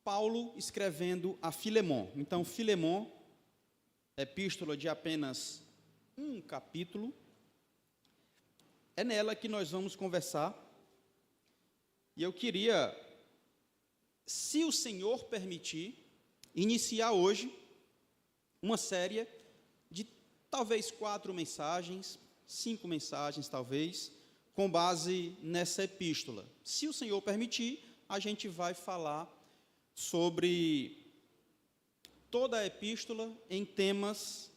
Paulo escrevendo a Filemon. Então, Filemon, epístola de apenas um capítulo, é nela que nós vamos conversar. E eu queria, se o Senhor permitir, iniciar hoje uma série de talvez 4 mensagens, 5 mensagens talvez, com base nessa epístola. Se o Senhor permitir, a gente vai falar sobre toda a epístola em temas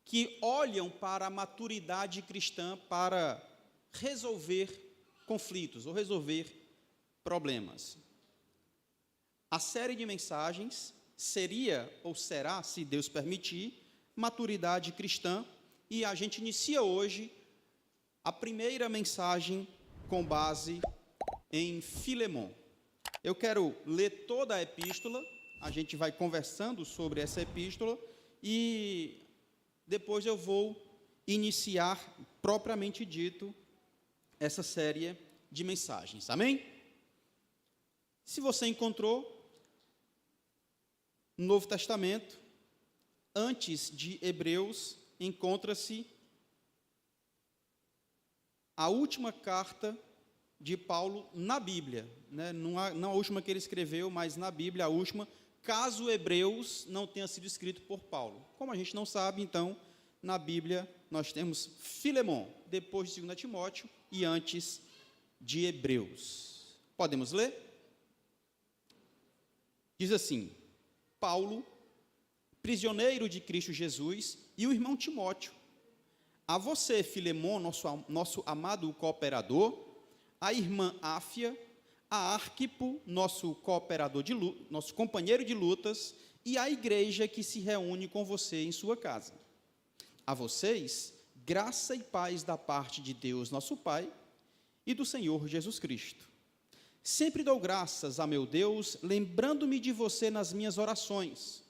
que olham para a maturidade cristã para resolver conflitos ou resolver problemas. A série de mensagens seria ou será, se Deus permitir, maturidade cristã, e a gente inicia hoje a primeira mensagem com base em Filemon. Eu quero ler toda a epístola, a gente vai conversando sobre essa epístola e depois eu vou iniciar, propriamente dito, essa série de mensagens. Amém? Se você encontrou no Novo Testamento, antes de Hebreus, encontra-se a última carta de Paulo na Bíblia, né? Não a última que ele escreveu, mas na Bíblia a última, caso Hebreus não tenha sido escrito por Paulo. Como a gente não sabe, então, na Bíblia nós temos Filemon, depois de 2 Timóteo e antes de Hebreus. Podemos ler? Diz assim: Paulo, prisioneiro de Cristo Jesus, e o irmão Timóteo, a você, Filemon, nosso amado cooperador, a irmã Áfia, a Arquipo, nosso cooperador nosso companheiro de lutas, e a igreja que se reúne com você em sua casa. A vocês, graça e paz da parte de Deus, nosso Pai, e do Senhor Jesus Cristo. Sempre dou graças a meu Deus, lembrando-me de você nas minhas orações,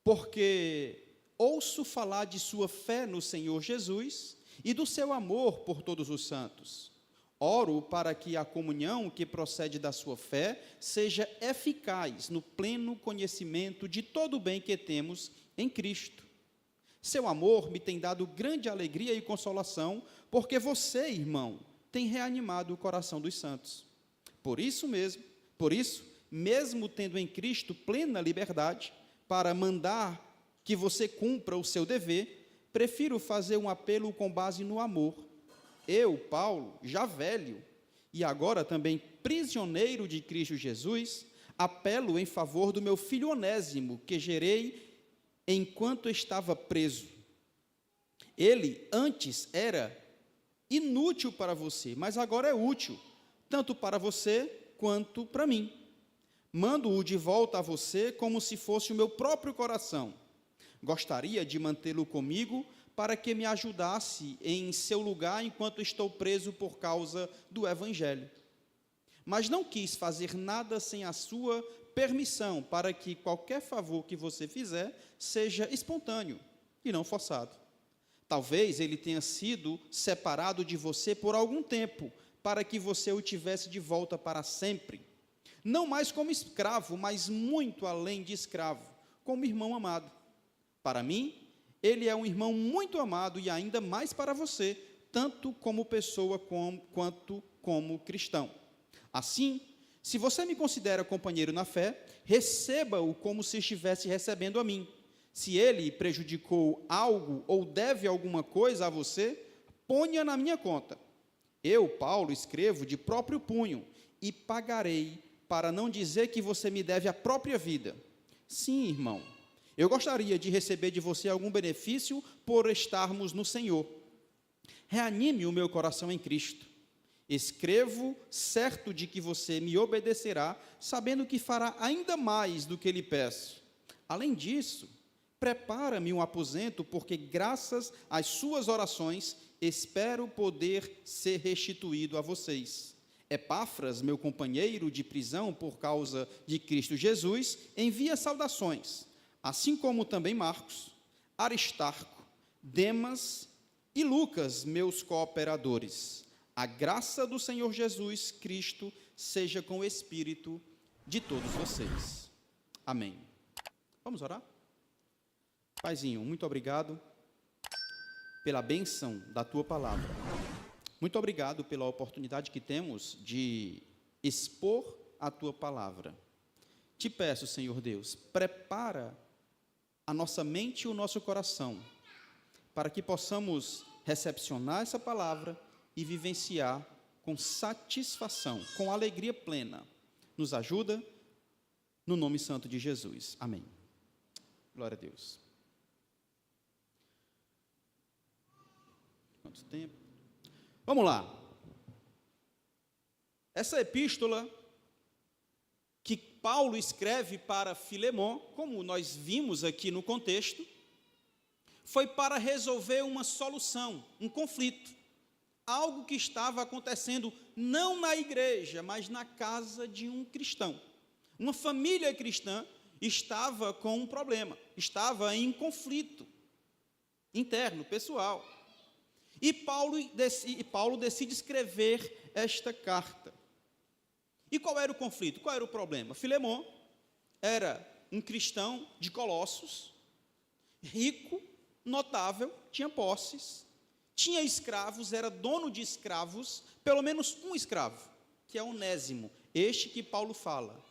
porque ouço falar de sua fé no Senhor Jesus e do seu amor por todos os santos. Oro para que a comunhão que procede da sua fé seja eficaz no pleno conhecimento de todo o bem que temos em Cristo. Seu amor me tem dado grande alegria e consolação, porque você, irmão, tem reanimado o coração dos santos. Por isso, mesmo tendo em Cristo plena liberdade para mandar que você cumpra o seu dever, prefiro fazer um apelo com base no amor. Eu, Paulo, já velho, e agora também prisioneiro de Cristo Jesus, apelo em favor do meu filho Onésimo, que gerei enquanto estava preso. Ele antes era inútil para você, mas agora é útil, tanto para você quanto para mim. Mando-o de volta a você como se fosse o meu próprio coração. Gostaria de mantê-lo comigo para que me ajudasse em seu lugar enquanto estou preso por causa do Evangelho. Mas não quis fazer nada sem a sua permissão, para que qualquer favor que você fizer seja espontâneo e não forçado. Talvez ele tenha sido separado de você por algum tempo, para que você o tivesse de volta para sempre. Não mais como escravo, mas muito além de escravo, como irmão amado. Para mim, ele é um irmão muito amado e ainda mais para você, tanto como pessoa quanto como cristão. Assim, se você me considera companheiro na fé, receba-o como se estivesse recebendo a mim. Se ele prejudicou algo ou deve alguma coisa a você, ponha na minha conta. Eu, Paulo, escrevo de próprio punho e pagarei, para não dizer que você me deve a própria vida. Sim, irmão. Eu gostaria de receber de você algum benefício por estarmos no Senhor. Reanime o meu coração em Cristo. Escrevo certo de que você me obedecerá, sabendo que fará ainda mais do que lhe peço. Além disso, prepara-me um aposento, porque graças às suas orações, espero poder ser restituído a vocês. Epáfras, meu companheiro de prisão por causa de Cristo Jesus, envia saudações, assim como também Marcos, Aristarco, Demas e Lucas, meus cooperadores. A graça do Senhor Jesus Cristo seja com o espírito de todos vocês. Amém. Vamos orar? Paizinho, muito obrigado pela bênção da tua palavra. Muito obrigado pela oportunidade que temos de expor a tua palavra. Te peço, Senhor Deus, prepara a nossa mente e o nosso coração para que possamos recepcionar essa palavra e vivenciar com satisfação, com alegria plena. Nos ajuda, no nome santo de Jesus. Amém. Glória a Deus. Quanto tempo? Vamos lá. Essa epístola que Paulo escreve para Filemon, como nós vimos aqui no contexto, foi para resolver uma solução, um conflito, algo que estava acontecendo não na igreja, mas na casa de um cristão. Uma família cristã estava com um problema, estava em conflito interno, pessoal. E Paulo decide escrever esta carta. E qual era o conflito? Qual era o problema? Filemon era um cristão de Colossos, rico, notável, tinha posses, tinha escravos, era dono de escravos, pelo menos um escravo, que é Onésimo, este que Paulo fala.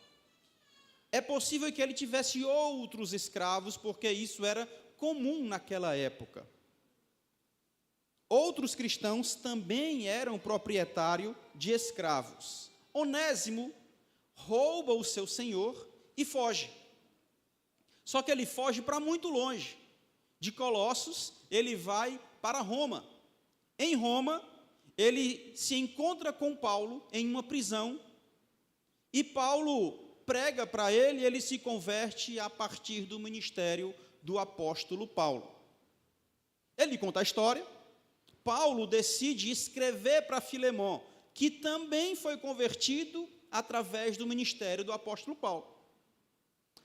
É possível que ele tivesse outros escravos, porque isso era comum naquela época. Outros cristãos também eram proprietários de escravos. Onésimo rouba o seu senhor e foge. Só que ele foge para muito longe. De Colossos, ele vai para Roma. Em Roma, ele se encontra com Paulo em uma prisão, e Paulo prega para ele, e ele se converte a partir do ministério do apóstolo Paulo. Ele conta a história. Paulo decide escrever para Filemon, que também foi convertido através do ministério do apóstolo Paulo.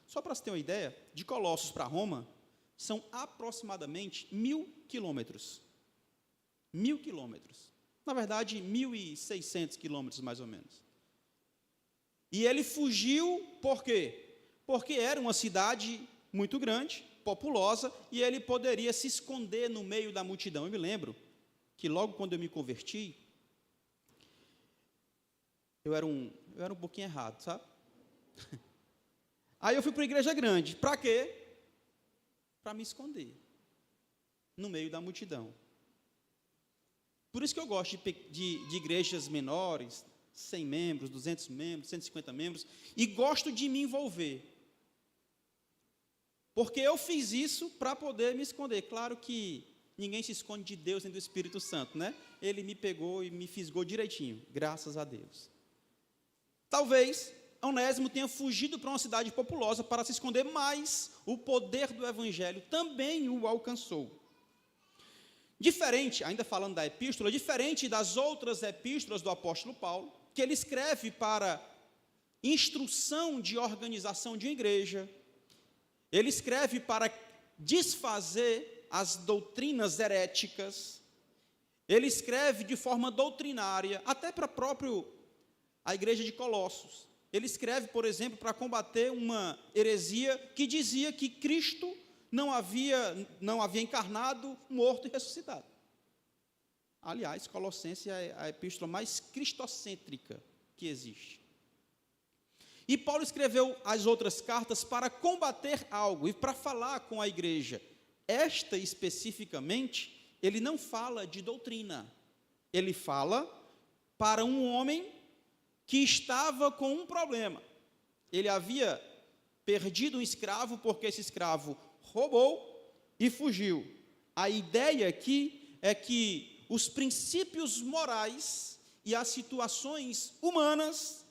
Só para você ter uma ideia, de Colossos para Roma, são aproximadamente 1.000 quilômetros. 1.000 quilômetros. Na verdade, 1.600 quilômetros, mais ou menos. E ele fugiu, por quê? Porque era uma cidade muito grande, populosa, e ele poderia se esconder no meio da multidão. Eu me lembro que logo quando eu me converti, eu era um pouquinho errado, sabe? Aí eu fui para a igreja grande. Para quê? Para me esconder no meio da multidão. Por isso que eu gosto de igrejas menores, 100 membros, 200 membros, 150 membros, e gosto de me envolver. Porque eu fiz isso para poder me esconder. Claro que ninguém se esconde de Deus nem do Espírito Santo, né? Ele me pegou e me fisgou direitinho, graças a Deus. Talvez Onésimo tenha fugido para uma cidade populosa para se esconder, mas o poder do Evangelho também o alcançou. Diferente, ainda falando da epístola, diferente das outras epístolas do apóstolo Paulo, que ele escreve para instrução de organização de uma igreja, ele escreve para desfazer as doutrinas heréticas, ele escreve de forma doutrinária, até para a igreja de Colossos. Ele escreve, por exemplo, para combater uma heresia que dizia que Cristo não havia encarnado, morto e ressuscitado. Aliás, Colossenses é a epístola mais cristocêntrica que existe. E Paulo escreveu as outras cartas para combater algo e para falar com a igreja. Esta especificamente, ele não fala de doutrina. Ele fala para um homem que estava com um problema. Ele havia perdido um escravo porque esse escravo roubou e fugiu. A ideia aqui é que os princípios morais e as situações humanas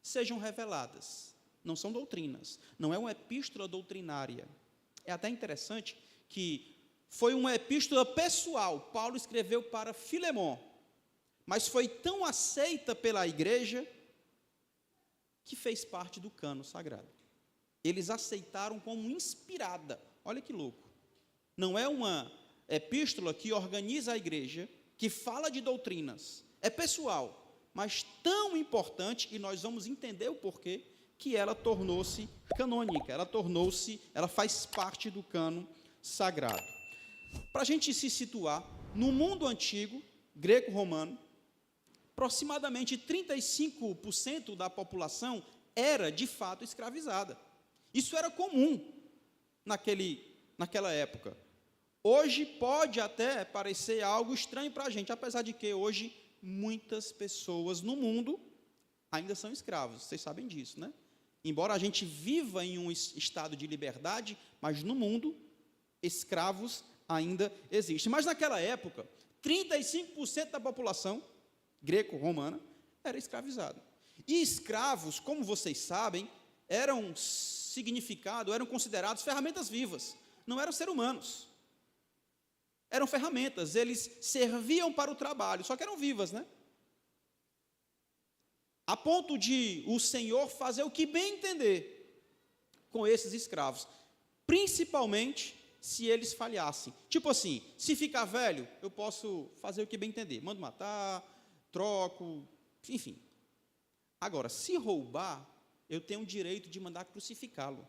sejam reveladas. Não são doutrinas, não é uma epístola doutrinária. É até interessante que foi uma epístola pessoal, Paulo escreveu para Filemon, mas foi tão aceita pela igreja que fez parte do cânon sagrado. Eles aceitaram como inspirada. Olha que louco. Não é uma epístola que organiza a igreja, que fala de doutrinas. É pessoal, mas tão importante, e nós vamos entender o porquê, que ela tornou-se canônica, ela faz parte do cânon sagrado. Para a gente se situar, no mundo antigo, greco-romano, aproximadamente 35% da população era, de fato, escravizada. Isso era comum naquela época. Hoje pode até parecer algo estranho para a gente, apesar de que hoje muitas pessoas no mundo ainda são escravos, vocês sabem disso, né? Embora a gente viva em um estado de liberdade, mas no mundo, escravos ainda existem. Mas naquela época, 35% da população greco-romana era escravizada. E escravos, como vocês sabem, eram considerados ferramentas vivas, não eram seres humanos. Eram ferramentas, eles serviam para o trabalho, só que eram vivas, né? A ponto de o Senhor fazer o que bem entender com esses escravos, principalmente se eles falhassem. Tipo assim, se ficar velho, eu posso fazer o que bem entender, mando matar, troco, enfim. Agora, se roubar, eu tenho o direito de mandar crucificá-lo.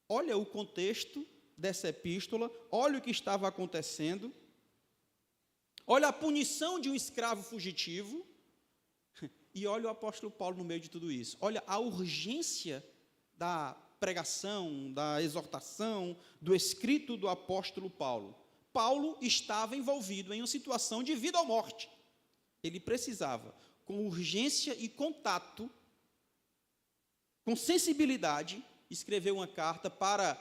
Olha o contexto dessa epístola, olha o que estava acontecendo, olha a punição de um escravo fugitivo, e olha o apóstolo Paulo no meio de tudo isso. Olha a urgência da pregação, da exortação, do escrito do apóstolo Paulo. Paulo estava envolvido em uma situação de vida ou morte. Ele precisava, com urgência e contato, com sensibilidade, escrever uma carta para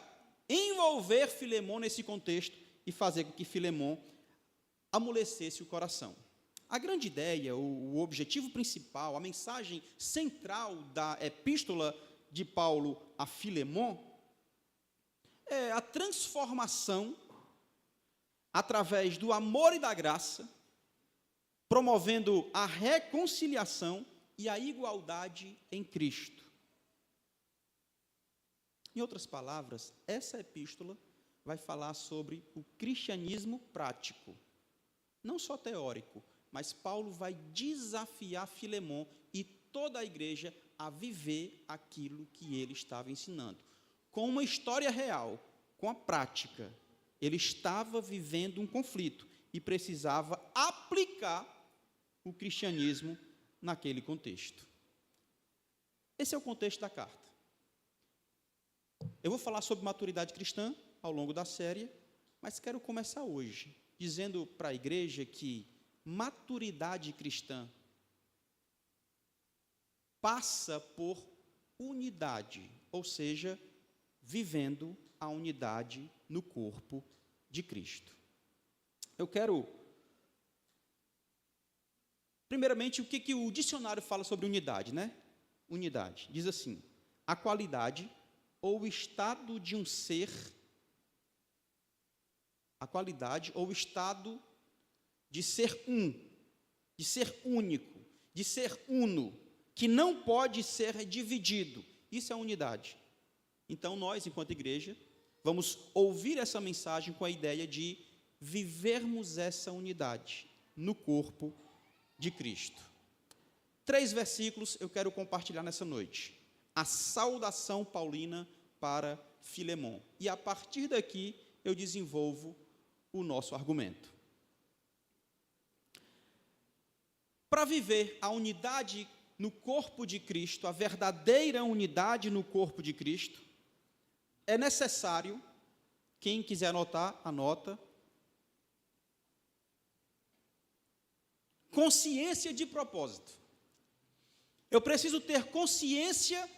envolver Filemon nesse contexto e fazer com que Filemon amolecesse o coração. A grande ideia, o objetivo principal, a mensagem central da epístola de Paulo a Filemon é a transformação através do amor e da graça, promovendo a reconciliação e a igualdade em Cristo. Em outras palavras, essa epístola vai falar sobre o cristianismo prático, não só teórico, mas Paulo vai desafiar Filemon e toda a igreja a viver aquilo que ele estava ensinando. Com uma história real, com a prática, ele estava vivendo um conflito e precisava aplicar o cristianismo naquele contexto. Esse é o contexto da carta. Eu vou falar sobre maturidade cristã ao longo da série, mas quero começar hoje dizendo para a igreja que maturidade cristã passa por unidade, ou seja, vivendo a unidade no corpo de Cristo. Eu quero, primeiramente, o que o dicionário fala sobre unidade, né? Unidade. Diz assim: a qualidade ou o estado de um ser, a qualidade ou o estado de ser um, de ser único, de ser uno, que não pode ser dividido. Isso é unidade. Então, nós, enquanto igreja, vamos ouvir essa mensagem com a ideia de vivermos essa unidade no corpo de Cristo. 3 versículos eu quero compartilhar nessa noite. A saudação paulina para Filemon. E a partir daqui eu desenvolvo o nosso argumento. Para viver a unidade no corpo de Cristo, a verdadeira unidade no corpo de Cristo, é necessário, quem quiser anotar, anota, consciência de propósito. Eu preciso ter consciência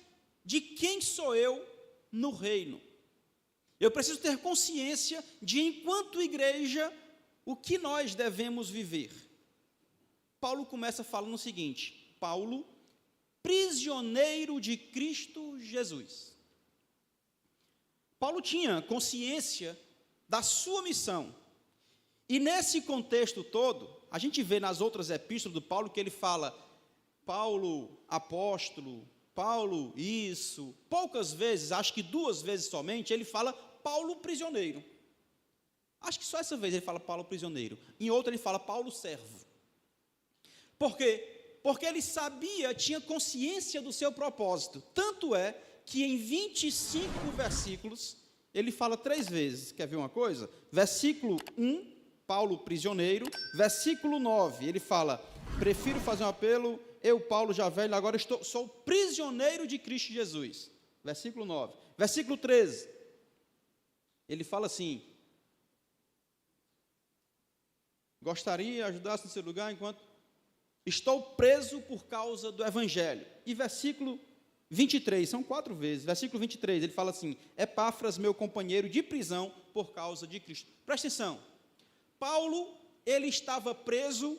de quem sou eu no reino. Eu preciso ter consciência de, enquanto igreja, o que nós devemos viver. Paulo começa falando o seguinte: Paulo, prisioneiro de Cristo Jesus. Paulo tinha consciência da sua missão. E nesse contexto todo, a gente vê nas outras epístolas do Paulo que ele fala Paulo apóstolo, Paulo isso. Poucas vezes, acho que 2 vezes somente, ele fala Paulo prisioneiro. Acho que só essa vez ele fala Paulo prisioneiro. Em outra ele fala Paulo servo. Porque Porque ele sabia, tinha consciência do seu propósito. Tanto é que em 25 versículos, ele fala 3 vezes. Quer ver uma coisa? Versículo 1, Paulo prisioneiro. Versículo 9, ele fala: prefiro fazer um apelo, eu, Paulo, já velho, agora sou prisioneiro de Cristo Jesus. Versículo 9. Versículo 13, ele fala assim: gostaria, ajudasse nesse lugar enquanto estou preso por causa do Evangelho. E versículo 23, são 4 vezes. Versículo 23, ele fala assim: Epáfras, meu companheiro de prisão por causa de Cristo. Presta atenção. Paulo, ele estava preso,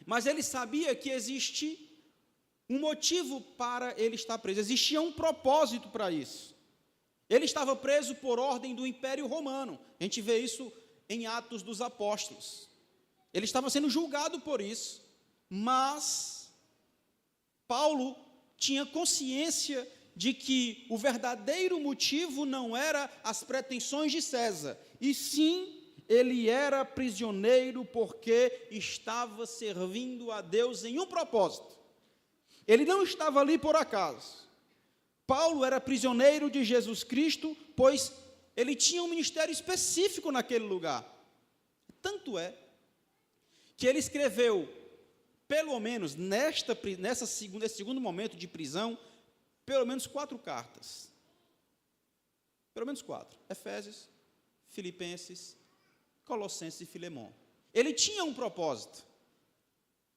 mas ele sabia que existe um motivo para ele estar preso. Existia um propósito para isso. Ele estava preso por ordem do Império Romano. A gente vê isso em Atos dos Apóstolos. Ele estava sendo julgado por isso. Mas Paulo tinha consciência de que o verdadeiro motivo não era as pretensões de César, e sim, ele era prisioneiro porque estava servindo a Deus em um propósito. Ele não estava ali por acaso. Paulo era prisioneiro de Jesus Cristo, pois ele tinha um ministério específico naquele lugar. Tanto é que ele escreveu, pelo menos nesse segundo momento de prisão, pelo menos 4 cartas. Pelo menos 4. Efésios, Filipenses, Colossenses e Filemão. Ele tinha um propósito.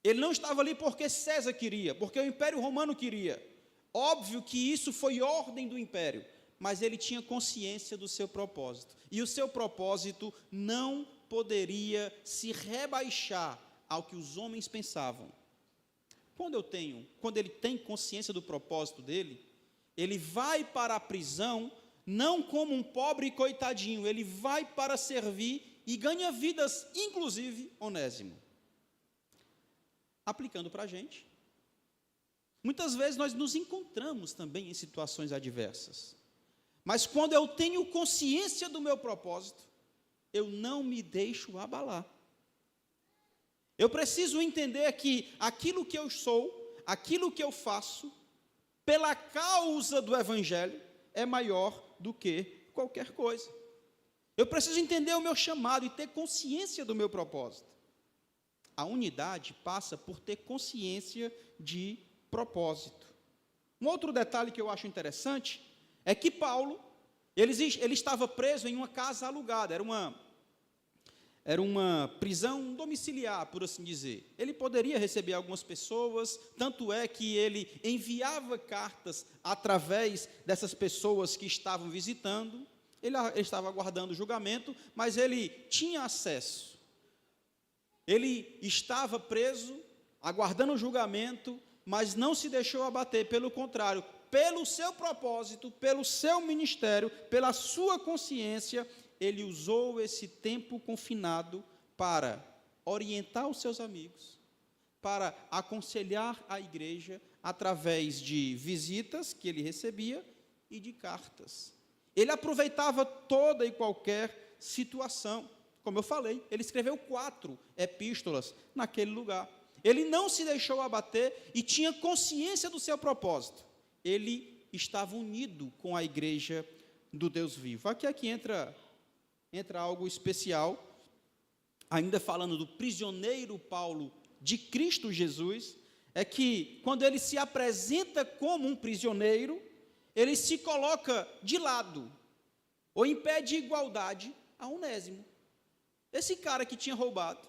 Ele não estava ali porque César queria, porque o Império Romano queria. Óbvio que isso foi ordem do Império, mas ele tinha consciência do seu propósito. E o seu propósito não poderia se rebaixar ao que os homens pensavam. Quando ele tem consciência do propósito dele, ele vai para a prisão não como um pobre coitadinho, ele vai para servir e ganha vidas, inclusive Onésimo. Aplicando para a gente, muitas vezes nós nos encontramos também em situações adversas, mas quando eu tenho consciência do meu propósito, eu não me deixo abalar. Eu preciso entender que aquilo que eu sou, aquilo que eu faço, pela causa do Evangelho, é maior do que qualquer coisa. Eu preciso entender o meu chamado e ter consciência do meu propósito. A unidade passa por ter consciência de propósito. Um outro detalhe que eu acho interessante é que Paulo, ele estava preso em uma casa alugada, era uma prisão domiciliar, por assim dizer. Ele poderia receber algumas pessoas, tanto é que ele enviava cartas através dessas pessoas que estavam visitando. Ele estava aguardando o julgamento, mas ele tinha acesso. Ele estava preso, aguardando o julgamento, mas não se deixou abater, pelo contrário, pelo seu propósito, pelo seu ministério, pela sua consciência, ele usou esse tempo confinado para orientar os seus amigos, para aconselhar a igreja através de visitas que ele recebia e de cartas. Ele aproveitava toda e qualquer situação. Como eu falei, ele escreveu 4 epístolas naquele lugar. Ele não se deixou abater e tinha consciência do seu propósito. Ele estava unido com a igreja do Deus vivo. Aqui entra algo especial, ainda falando do prisioneiro Paulo de Cristo Jesus, é que quando ele se apresenta como um prisioneiro, ele se coloca de lado, ou em pé de igualdade a Onésimo. Esse cara que tinha roubado,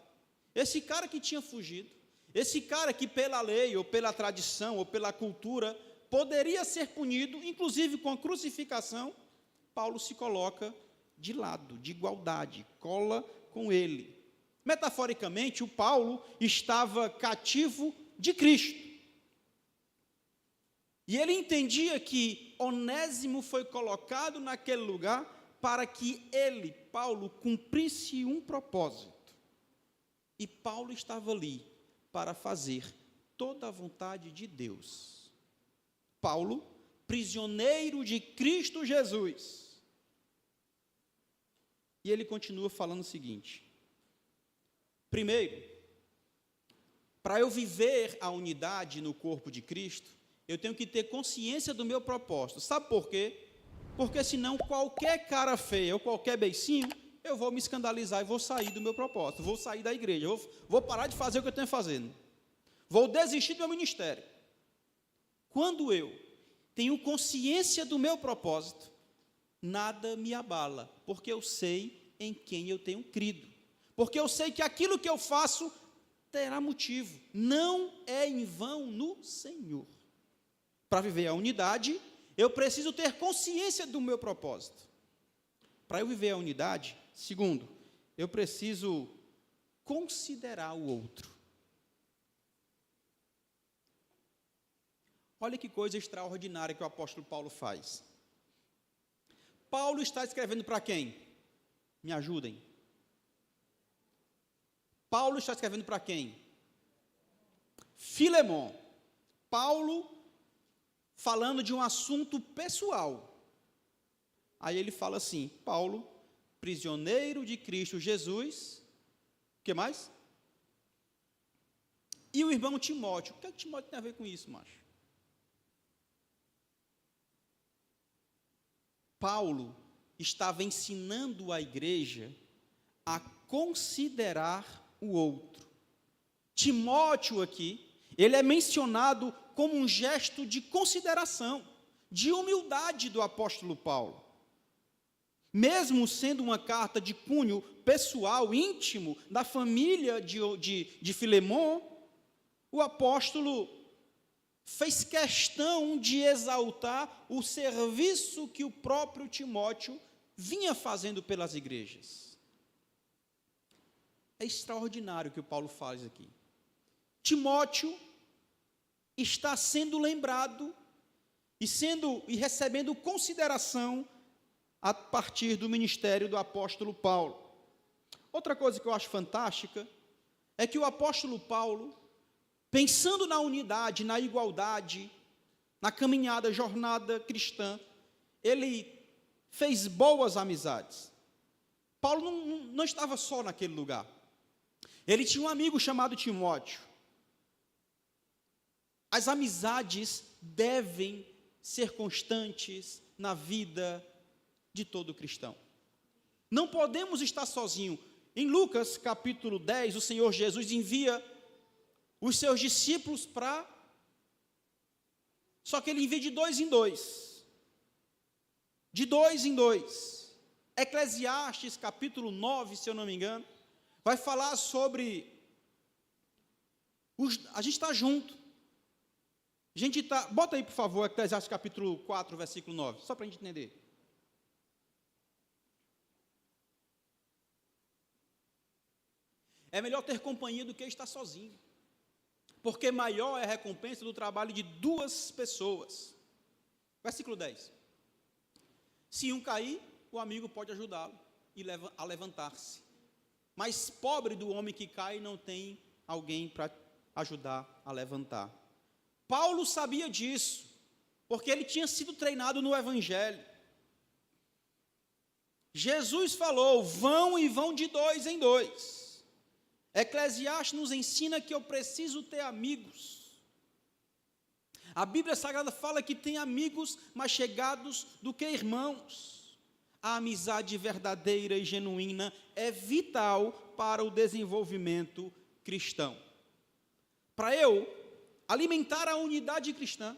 esse cara que tinha fugido, esse cara que pela lei, ou pela tradição, ou pela cultura, poderia ser punido, inclusive com a crucificação, Paulo se coloca de lado, de igualdade, cola com ele. Metaforicamente, o Paulo estava cativo de Cristo. E ele entendia que Onésimo foi colocado naquele lugar para que ele, Paulo, cumprisse um propósito. E Paulo estava ali para fazer toda a vontade de Deus. Paulo, prisioneiro de Cristo Jesus. E ele continua falando o seguinte: primeiro, Para eu viver a unidade no corpo de Cristo, eu tenho que ter consciência do meu propósito. Sabe por quê? Porque senão qualquer cara feia ou qualquer beicinho, eu vou me escandalizar e vou sair do meu propósito, vou sair da igreja, vou parar de fazer o que eu tenho fazendo, vou desistir do meu ministério. Quando eu tenho consciência do meu propósito, nada me abala, porque eu sei em quem eu tenho crido, porque eu sei que aquilo que eu faço terá motivo, não é em vão no Senhor. Para viver a unidade, eu preciso ter consciência do meu propósito. Para eu viver a unidade, segundo, eu preciso considerar o outro. Olha que coisa extraordinária que o apóstolo Paulo faz. Paulo está escrevendo para quem? Me ajudem. Paulo está escrevendo para quem? Filemon. Paulo falando de um assunto pessoal. Aí ele fala assim: Paulo, prisioneiro de Cristo Jesus, o que mais? E o irmão Timóteo. O que é que Timóteo tem a ver com isso, macho? Paulo estava ensinando a igreja a considerar o outro. Timóteo aqui, ele é mencionado como um gesto de consideração, de humildade do apóstolo Paulo. Mesmo sendo uma carta de cunho pessoal, íntimo, da família de Filemon, o apóstolo fez questão de exaltar o serviço que o próprio Timóteo vinha fazendo pelas igrejas. É extraordinário o que o Paulo faz aqui. Timóteo está sendo lembrado e recebendo consideração a partir do ministério do apóstolo Paulo. Outra coisa que eu acho fantástica é que o apóstolo Paulo, pensando na unidade, na igualdade, na caminhada, jornada cristã, ele fez boas amizades. Paulo não estava só naquele lugar. Ele tinha um amigo chamado Timóteo. As amizades devem ser constantes na vida de todo cristão. Não podemos estar sozinhos. Em Lucas capítulo 10, o Senhor Jesus envia os seus discípulos só que ele envia de 2 em 2. De 2 em 2. Eclesiastes capítulo 9, se eu não me engano, vai falar sobre a gente está junto. Bota aí, por favor, Eclesiastes capítulo 4, versículo 9, só para a gente entender. É melhor ter companhia do que estar sozinho, porque maior é a recompensa do trabalho de 2 pessoas. Versículo 10. Se um cair, o amigo pode ajudá-lo a levantar-se. Mas pobre do homem que cai, não tem alguém para ajudar a levantar. Paulo sabia disso, porque ele tinha sido treinado no Evangelho. Jesus falou: vão e vão de 2 em 2. Eclesiastes nos ensina que eu preciso ter amigos. A Bíblia Sagrada fala que tem amigos mais chegados do que irmãos. A amizade verdadeira e genuína é vital para o desenvolvimento cristão. Para eu alimentar a unidade cristã,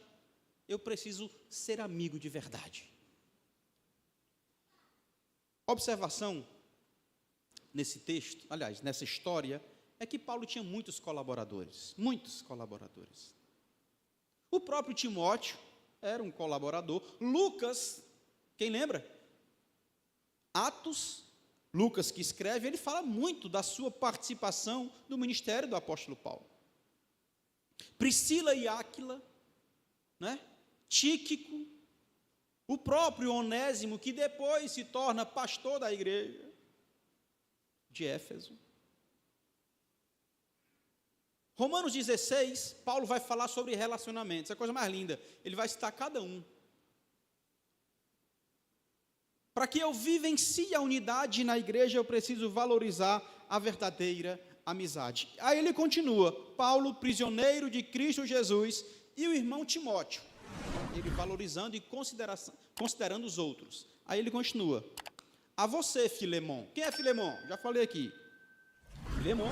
eu preciso ser amigo de verdade. Observação nesse texto, aliás, nessa história, é que Paulo tinha muitos colaboradores. O próprio Timóteo era um colaborador. Lucas, quem lembra? Atos, Lucas que escreve, ele fala muito da sua participação no ministério do apóstolo Paulo. Priscila e Áquila, né? Tíquico, o próprio Onésimo, que depois se torna pastor da igreja de Éfeso. Romanos 16, Paulo vai falar sobre relacionamentos, é a coisa mais linda, ele vai citar cada um. Para que eu vivencie a unidade na igreja, eu preciso valorizar a verdadeira amizade. Aí ele continua, Paulo, prisioneiro de Cristo Jesus, e o irmão Timóteo, ele valorizando e considerando os outros. Aí ele continua, a você, Filemon. Quem é Filemon? Já falei aqui. Filemon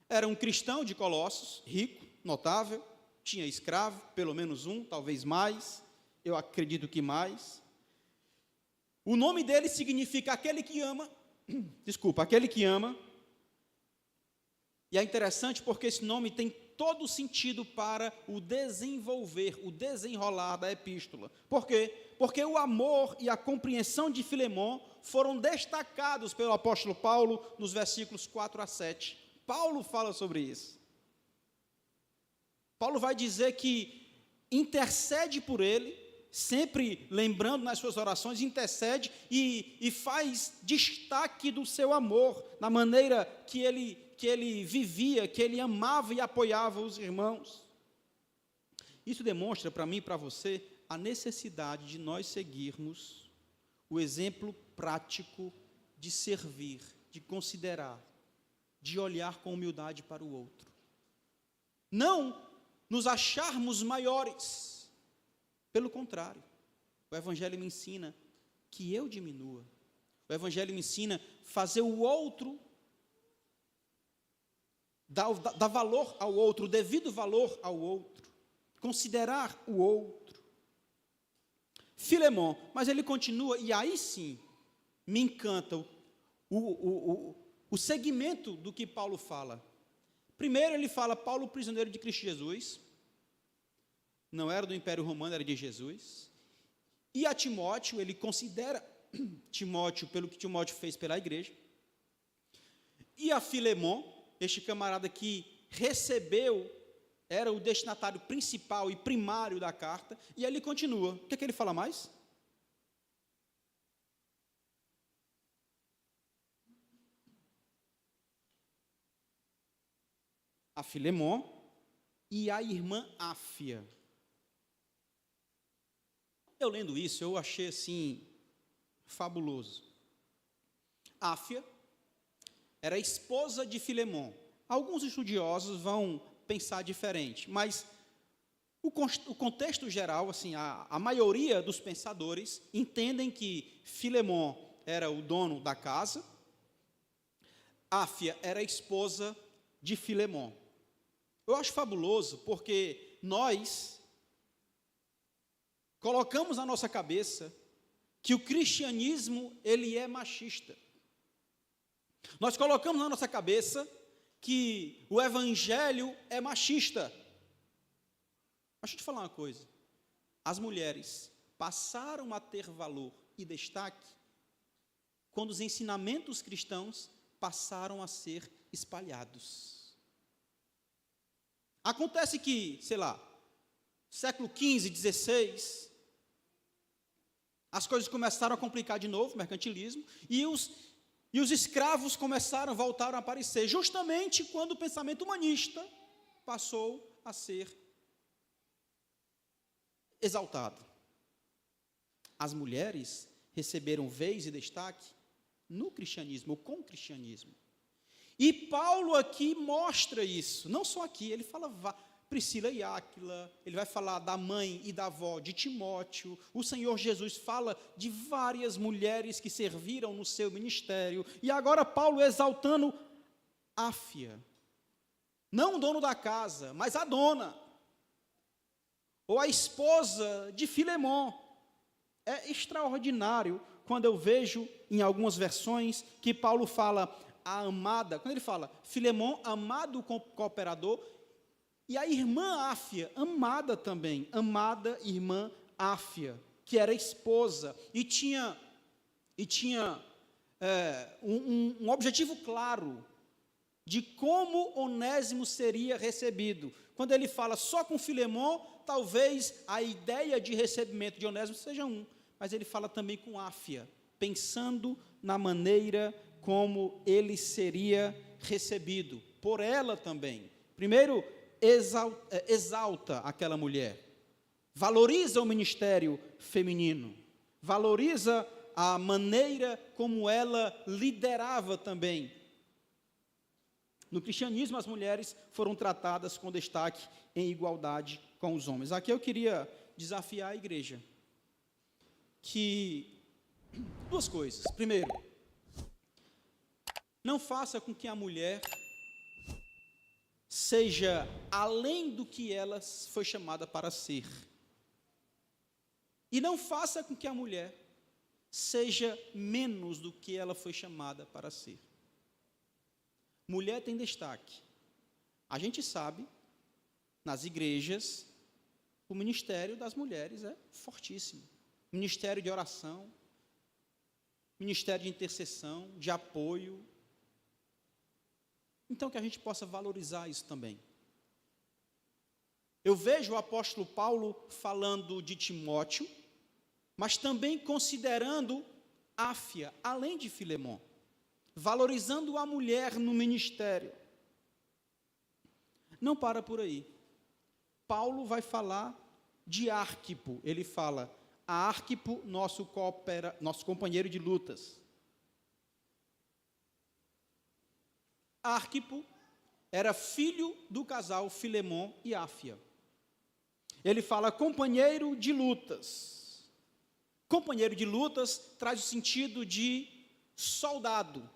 era um cristão de Colossos, rico, notável, tinha escravo, pelo menos um, talvez mais, eu acredito que mais. O nome dele significa aquele que ama, aquele que ama. E é interessante porque esse nome tem todo o sentido para o desenvolver, o desenrolar da epístola. Por quê? Porque o amor e a compreensão de Filemon foram destacados pelo apóstolo Paulo nos versículos 4 a 7. Paulo fala sobre isso. Paulo vai dizer que intercede por ele, sempre lembrando nas suas orações, intercede e faz destaque do seu amor, na maneira que ele vivia, que ele amava e apoiava os irmãos. Isso demonstra para mim e para você a necessidade de nós seguirmos o exemplo prático de servir, de considerar, de olhar com humildade para o outro. Não nos acharmos maiores. Pelo contrário, o Evangelho me ensina que eu diminua. O Evangelho me ensina fazer o outro, dar valor ao outro, o devido valor ao outro, considerar o outro. Filemon, mas ele continua, e aí sim, me encanta o segmento do que Paulo fala. Primeiro ele fala, Paulo, prisioneiro de Cristo Jesus, não era do Império Romano, era de Jesus. E a Timóteo, ele considera Timóteo pelo que Timóteo fez pela igreja. E a Filemon, este camarada que recebeu, era o destinatário principal e primário da carta, e ele continua. O que é que ele fala mais? A Filemon e a irmã Áfia. Eu lendo isso, eu achei assim, fabuloso. Áfia era a esposa de Filemon. Alguns estudiosos vão pensar diferente, mas o contexto geral, assim, a maioria dos pensadores entendem que Filemon era o dono da casa, Áfia era a esposa de Filemon. Eu acho fabuloso porque nós colocamos na nossa cabeça que o cristianismo, ele é machista. Nós colocamos na nossa cabeça que o evangelho é machista. Deixa eu te falar uma coisa. As mulheres passaram a ter valor e destaque quando os ensinamentos cristãos passaram a ser espalhados. Acontece que, sei lá, século XV, XVI, as coisas começaram a complicar de novo, mercantilismo, e os escravos voltaram a aparecer, justamente quando o pensamento humanista passou a ser exaltado. As mulheres receberam vez e destaque no cristianismo, com o cristianismo. E Paulo aqui mostra isso, não só aqui, ele fala Priscila e Áquila, ele vai falar da mãe e da avó de Timóteo, o Senhor Jesus fala de várias mulheres que serviram no seu ministério, e agora Paulo exaltando Áfia, não o dono da casa, mas a dona, ou a esposa de Filemon. É extraordinário quando eu vejo em algumas versões que Paulo fala a amada, quando ele fala Filemon, amado cooperador, e a irmã Áfia, amada também, amada irmã Áfia, que era esposa, e tinha um objetivo claro de como Onésimo seria recebido. Quando ele fala só com Filemon, talvez a ideia de recebimento de Onésimo seja mas ele fala também com Áfia, pensando na maneira como ele seria recebido, por ela também. Primeiro, exalta aquela mulher, valoriza o ministério feminino, valoriza a maneira como ela liderava também No cristianismo, as mulheres foram tratadas com destaque em igualdade com os homens. Aqui eu queria desafiar a igreja que duas coisas. Primeiro, não faça com que a mulher seja além do que ela foi chamada para ser. E não faça com que a mulher seja menos do que ela foi chamada para ser. Mulher tem destaque. A gente sabe, nas igrejas, o ministério das mulheres é fortíssimo. Ministério de oração, ministério de intercessão, de apoio. Então, que a gente possa valorizar isso também. Eu vejo o apóstolo Paulo falando de Timóteo, mas também considerando Áfia, além de Filemon, valorizando a mulher no ministério. Não para por aí. Paulo vai falar de Arquipo. Ele fala, a Arquipo, nosso companheiro de lutas. Arquipo era filho do casal Filemon e Áfia. Ele fala companheiro de lutas. Companheiro de lutas traz o sentido de soldado.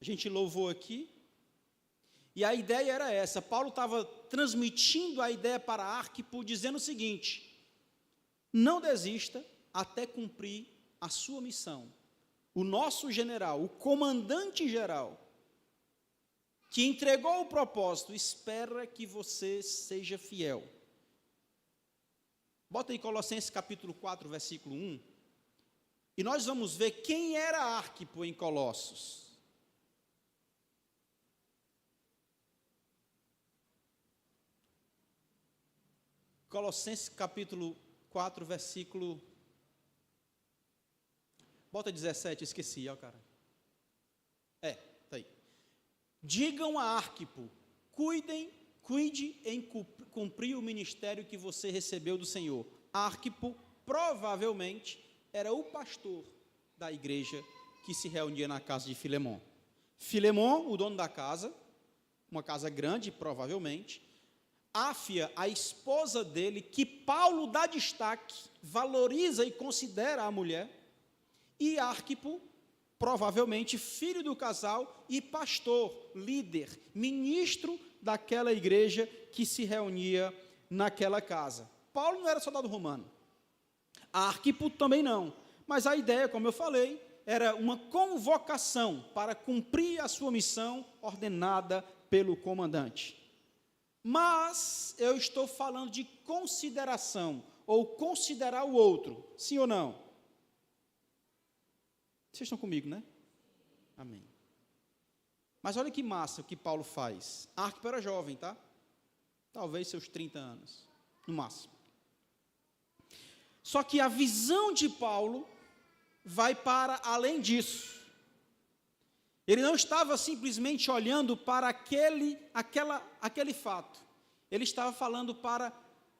A gente louvou aqui. E a ideia era essa. Paulo estava transmitindo a ideia para Arquipo, dizendo o seguinte: não desista até cumprir a sua missão. O nosso general, o comandante-geral, que entregou o propósito, espera que você seja fiel. Bota aí Colossenses capítulo 4, versículo 1. E nós vamos ver quem era Arquipo em Colossos. Colossenses capítulo 4, versículo... Bota 17, esqueci, ó cara. Tá aí. Digam a Arquipo, cuide em cumprir o ministério que você recebeu do Senhor. Arquipo, provavelmente, era o pastor da igreja que se reunia na casa de Filemon. Filemon, o dono da casa, uma casa grande, provavelmente. Áfia, a esposa dele, que Paulo dá destaque, valoriza e considera a mulher. E Arquipo, provavelmente filho do casal e pastor, líder, ministro daquela igreja que se reunia naquela casa. Paulo não era soldado romano. Arquipo também não. Mas a ideia, como eu falei, era uma convocação para cumprir a sua missão ordenada pelo comandante. Mas eu estou falando de consideração, ou considerar o outro, sim ou não? Vocês estão comigo, né? Amém. Mas olha que massa o que Paulo faz. Arquipo era jovem, tá? Talvez seus 30 anos, no máximo. Só que a visão de Paulo vai para além disso. Ele não estava simplesmente olhando para aquele fato. Ele estava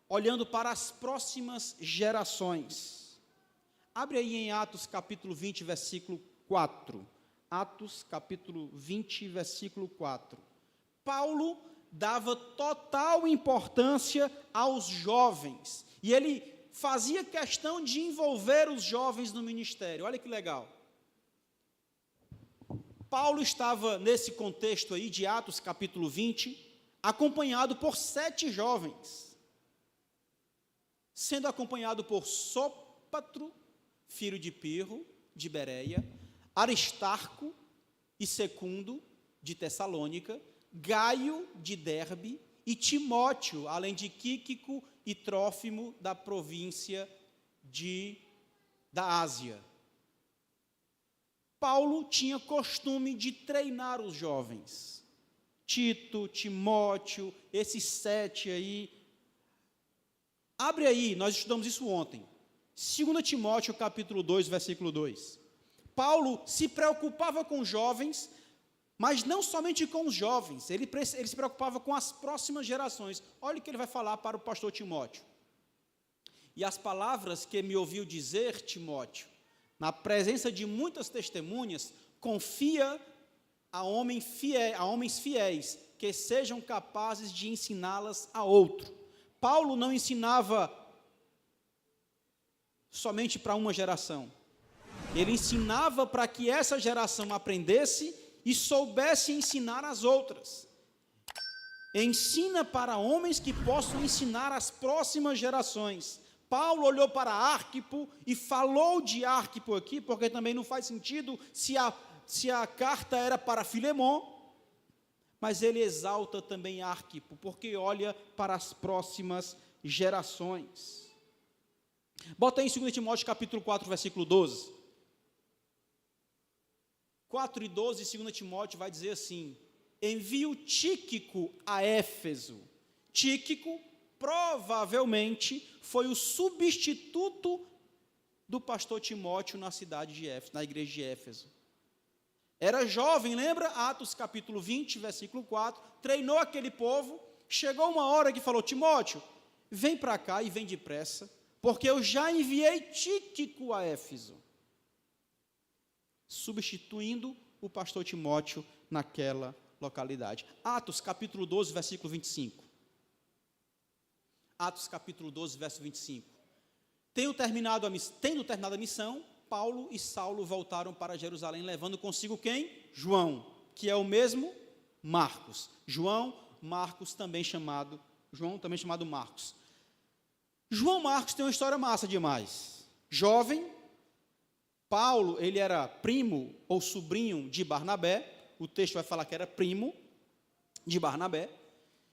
olhando para as próximas gerações. Abre aí em Atos capítulo 20, versículo 4. Atos capítulo 20, versículo 4. Paulo dava total importância aos jovens. E ele fazia questão de envolver os jovens no ministério. Olha que legal. Paulo estava nesse contexto aí de Atos capítulo 20, acompanhado por 7 jovens, sendo acompanhado por Sópatro, filho de Pirro, de Bereia, Aristarco e Secundo, de Tessalônica, Gaio, de Derbe, e Timóteo, além de Tíquico e Trófimo, da província da Ásia. Paulo tinha costume de treinar os jovens. Tito, Timóteo, esses 7 aí. Abre aí, nós estudamos isso ontem. 2 Timóteo, capítulo 2, versículo 2. Paulo se preocupava com os jovens, mas não somente com os jovens, ele se preocupava com as próximas gerações. Olha o que ele vai falar para o pastor Timóteo. E as palavras que me ouviu dizer, Timóteo, na presença de muitas testemunhas, confia a homens fiéis, que sejam capazes de ensiná-las a outro. Paulo não ensinava somente para uma geração. Ele ensinava para que essa geração aprendesse e soubesse ensinar as outras. Ensina para homens que possam ensinar as próximas gerações. Paulo olhou para Arquipo e falou de Arquipo aqui, porque também não faz sentido se a carta era para Filemon, mas ele exalta também Arquipo, porque olha para as próximas gerações. Bota aí em 2 Timóteo capítulo 4, versículo 12. 4 e 12, 2 Timóteo vai dizer assim: envio Tíquico a Éfeso. Tíquico provavelmente foi o substituto do pastor Timóteo na cidade de Éfeso, na igreja de Éfeso. Era jovem, lembra? Atos capítulo 20, versículo 4, treinou aquele povo, chegou uma hora que falou: Timóteo, vem para cá e vem depressa, porque eu já enviei Tíquico a Éfeso, substituindo o pastor Timóteo naquela localidade. Atos capítulo 12, versículo 25. Atos capítulo 12, verso 25. Tendo terminado a missão, Paulo e Saulo voltaram para Jerusalém, levando consigo quem? João, que é o mesmo Marcos. João também chamado Marcos. João Marcos tem uma história massa demais. Jovem, Paulo, ele era primo ou sobrinho de Barnabé, o texto vai falar que era primo de Barnabé,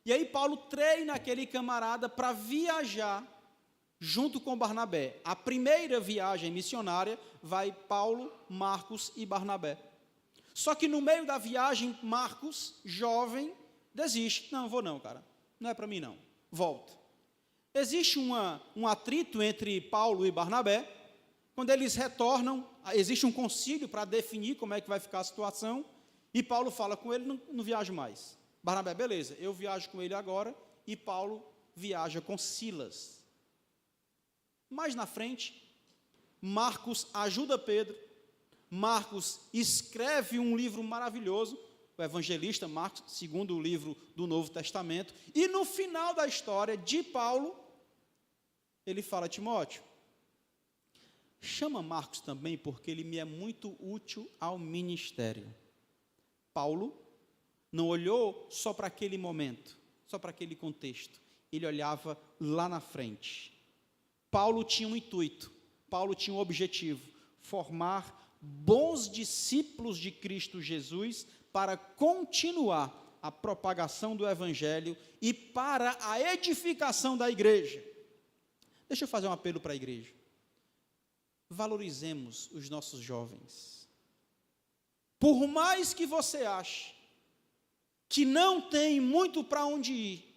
e aí Paulo treina aquele camarada para viajar junto com Barnabé. A primeira viagem missionária vai Paulo, Marcos e Barnabé. Só que no meio da viagem, Marcos, jovem, desiste. Não, vou não, cara, não é para mim não, volta. Existe um atrito entre Paulo e Barnabé. Quando eles retornam, existe um concílio para definir como é que vai ficar a situação, e Paulo fala com ele: não viajo mais. Barnabé, beleza, eu viajo com ele agora, e Paulo viaja com Silas. Mais na frente, Marcos ajuda Pedro, Marcos escreve um livro maravilhoso, o evangelista Marcos, segundo o livro do Novo Testamento, e no final da história de Paulo, ele fala: Timóteo, chama Marcos também, porque ele me é muito útil ao ministério. Paulo não olhou só para aquele momento, só para aquele contexto, ele olhava lá na frente. Paulo tinha um intuito, Paulo tinha um objetivo: formar bons discípulos de Cristo Jesus para continuar a propagação do Evangelho e para a edificação da igreja. Deixa eu fazer um apelo para a igreja. Valorizemos os nossos jovens. Por mais que você ache que não tem muito para onde ir,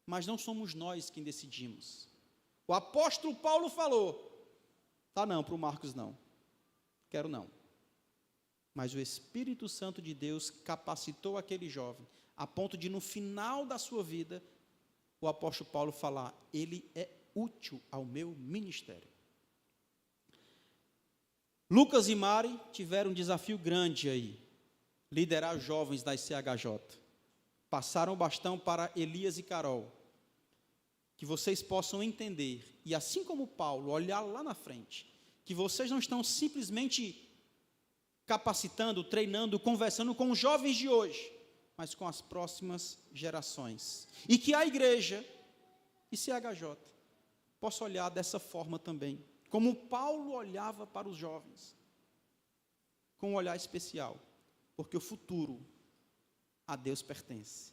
mas não somos nós quem decidimos. O apóstolo Paulo falou: tá não, para o Marcos não, quero não. Mas o Espírito Santo de Deus capacitou aquele jovem, a ponto de no final da sua vida, o apóstolo Paulo falar: ele é útil ao meu ministério. Lucas e Mari tiveram um desafio grande aí, liderar jovens da CHJ. Passaram o bastão para Elias e Carol. Que vocês possam entender, e assim como Paulo, olhar lá na frente, que vocês não estão simplesmente capacitando, treinando, conversando com os jovens de hoje, mas com as próximas gerações. E que a igreja e CHJ possa olhar dessa forma também, como Paulo olhava para os jovens, com um olhar especial, porque o futuro a Deus pertence.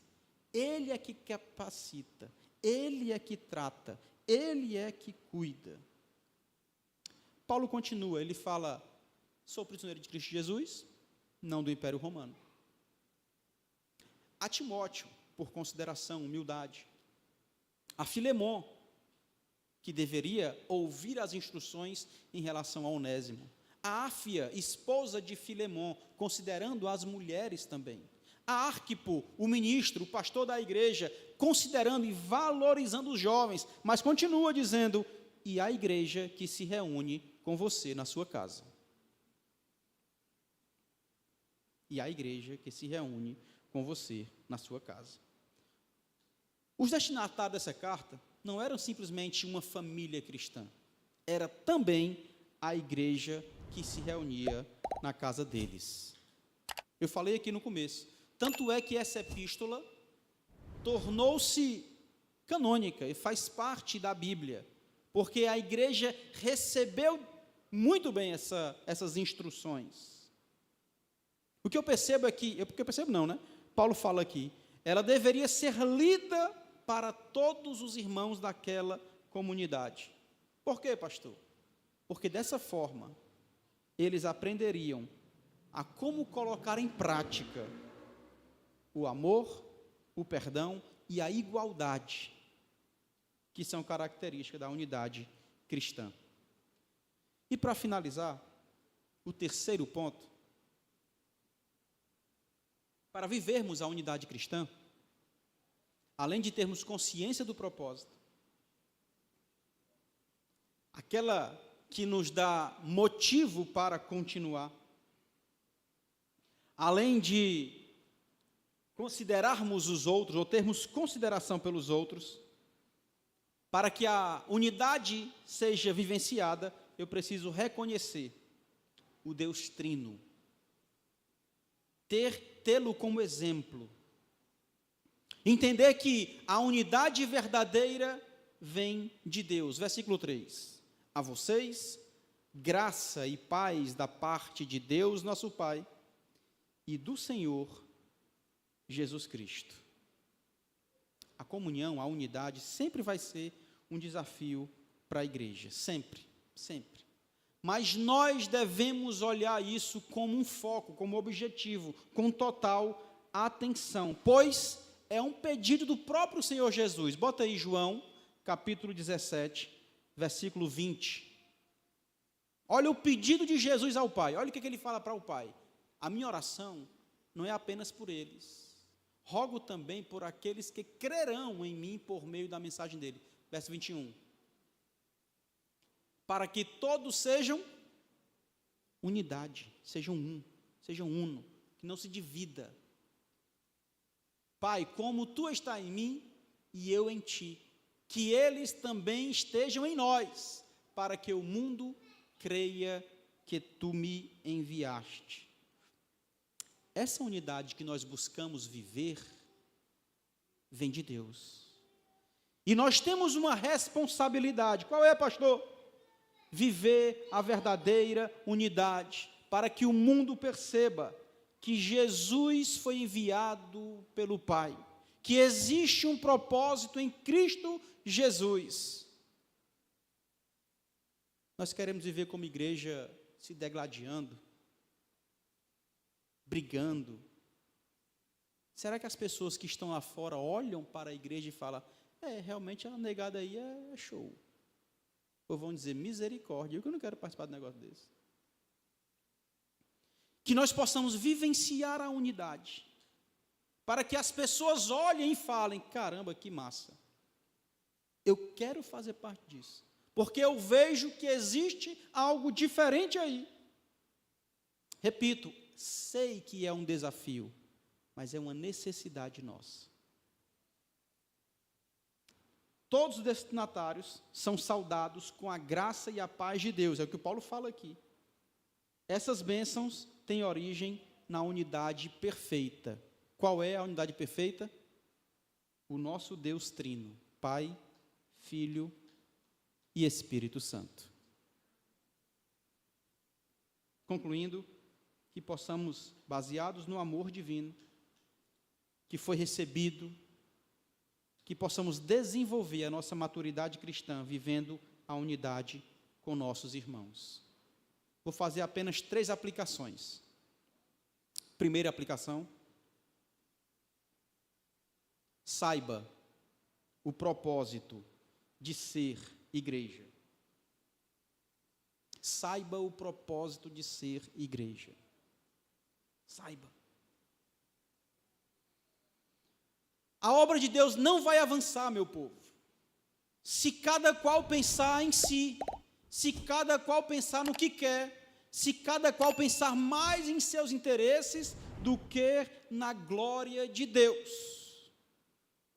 Ele é que capacita, Ele é que trata, Ele é que cuida. Paulo continua, ele fala: sou prisioneiro de Cristo Jesus, não do Império Romano. A Timóteo, por consideração, humildade. A Filemon, que deveria ouvir as instruções em relação a Onésimo. A Áfia, esposa de Filemon, considerando as mulheres também. A Arquipo, o ministro, o pastor da igreja, considerando e valorizando os jovens, mas continua dizendo: e a igreja que se reúne com você na sua casa. e a igreja que se reúne com você na sua casa. Os destinatários dessa carta não eram simplesmente uma família cristã, era também a igreja que se reunia na casa deles. Eu falei aqui no começo, tanto é que essa epístola tornou-se canônica e faz parte da Bíblia, porque a igreja recebeu muito bem essas instruções. O que eu percebo aqui, Paulo fala aqui, ela deveria ser lida para todos os irmãos daquela comunidade. Por quê, pastor? Porque dessa forma, eles aprenderiam a como colocar em prática o amor, o perdão e a igualdade, que são características da unidade cristã. E para finalizar, o terceiro ponto, para vivermos a unidade cristã, além de termos consciência do propósito, aquela que nos dá motivo para continuar, além de considerarmos os outros, ou termos consideração pelos outros, para que a unidade seja vivenciada, eu preciso reconhecer o Deus Trino, tê-lo como exemplo, entender que a unidade verdadeira vem de Deus. Versículo 3, a vocês, graça e paz da parte de Deus, nosso Pai, e do Senhor Jesus Cristo. A comunhão, a unidade, sempre vai ser um desafio para a igreja, sempre, sempre. Mas nós devemos olhar isso como um foco, como objetivo, com total atenção, pois é um pedido do próprio Senhor Jesus. Bota aí João, capítulo 17, versículo 20. Olha o pedido de Jesus ao Pai, olha o que ele fala para o Pai. A minha oração não é apenas por eles, rogo também por aqueles que crerão em mim por meio da mensagem dele. Verso 21. Para que todos sejam unidade, sejam uno, que não se divida. Pai, como tu está em mim e eu em ti, que eles também estejam em nós, para que o mundo creia que tu me enviaste. Essa unidade que nós buscamos viver vem de Deus. E nós temos uma responsabilidade. Qual é, pastor? Viver a verdadeira unidade, para que o mundo perceba que Jesus foi enviado pelo Pai, que existe um propósito em Cristo Jesus. Nós queremos viver como igreja se degladiando, brigando. Será que as pessoas que estão lá fora olham para a igreja e falam, realmente a negada aí é show? Ou vão dizer, misericórdia, eu que não quero participar de um negócio desse. Que nós possamos vivenciar a unidade, para que as pessoas olhem e falem, caramba, que massa. Eu quero fazer parte disso, porque eu vejo que existe algo diferente aí. Repito, sei que é um desafio, mas é uma necessidade nossa. Todos os destinatários são saudados com a graça e a paz de Deus, é o que o Paulo fala aqui. Essas bênçãos têm origem na unidade perfeita. Qual é a unidade perfeita? O nosso Deus Trino, Pai, Filho e Espírito Santo. Concluindo, que possamos, baseados no amor divino, que foi recebido, que possamos desenvolver a nossa maturidade cristã, vivendo a unidade com nossos irmãos. Vou fazer apenas 3 aplicações. Primeira aplicação, saiba o propósito de ser igreja. Saiba o propósito de ser igreja. Saiba. A obra de Deus não vai avançar, meu povo, se cada qual pensar em si, se cada qual pensar no que quer, se cada qual pensar mais em seus interesses do que na glória de Deus.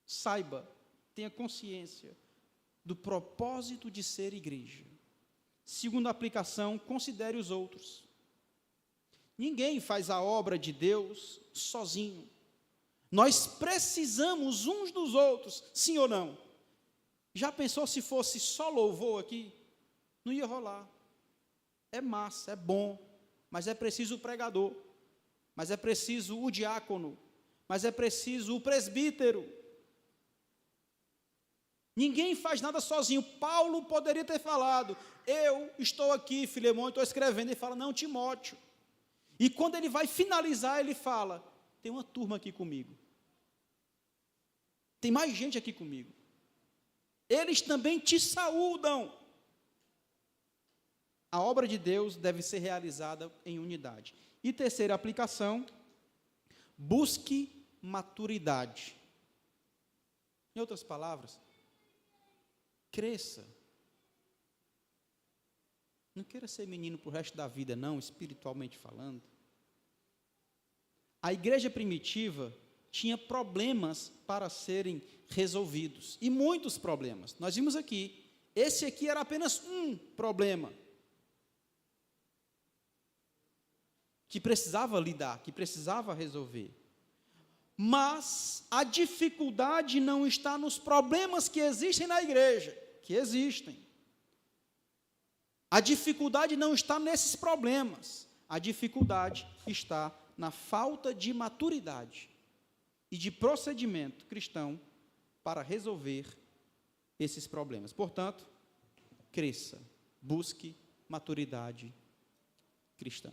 Saiba, tenha consciência do propósito de ser igreja. Segunda aplicação, considere os outros. Ninguém faz a obra de Deus sozinho. Nós precisamos uns dos outros, sim ou não? Já pensou se fosse só louvor aqui? Não ia rolar. É massa, é bom, mas é preciso o pregador, mas é preciso o diácono, mas é preciso o presbítero. Ninguém faz nada sozinho. Paulo poderia ter falado, eu estou aqui, Filemão, estou escrevendo. Ele fala, não, Timóteo. E quando ele vai finalizar, ele fala, tem uma turma aqui comigo. Tem mais gente aqui comigo. Eles também te saúdam. A obra de Deus deve ser realizada em unidade. E terceira aplicação, busque maturidade. Em outras palavras, cresça. Não queira ser menino para o resto da vida, não, espiritualmente falando. A igreja primitiva tinha problemas para serem resolvidos, e muitos problemas. Nós vimos aqui, esse aqui era apenas um problema que precisava lidar, que precisava resolver. Mas a dificuldade não está nos problemas que existem na igreja, que existem. A dificuldade não está nesses problemas. A dificuldade está na falta de maturidade e de procedimento cristão para resolver esses problemas. Portanto, cresça, busque maturidade cristã.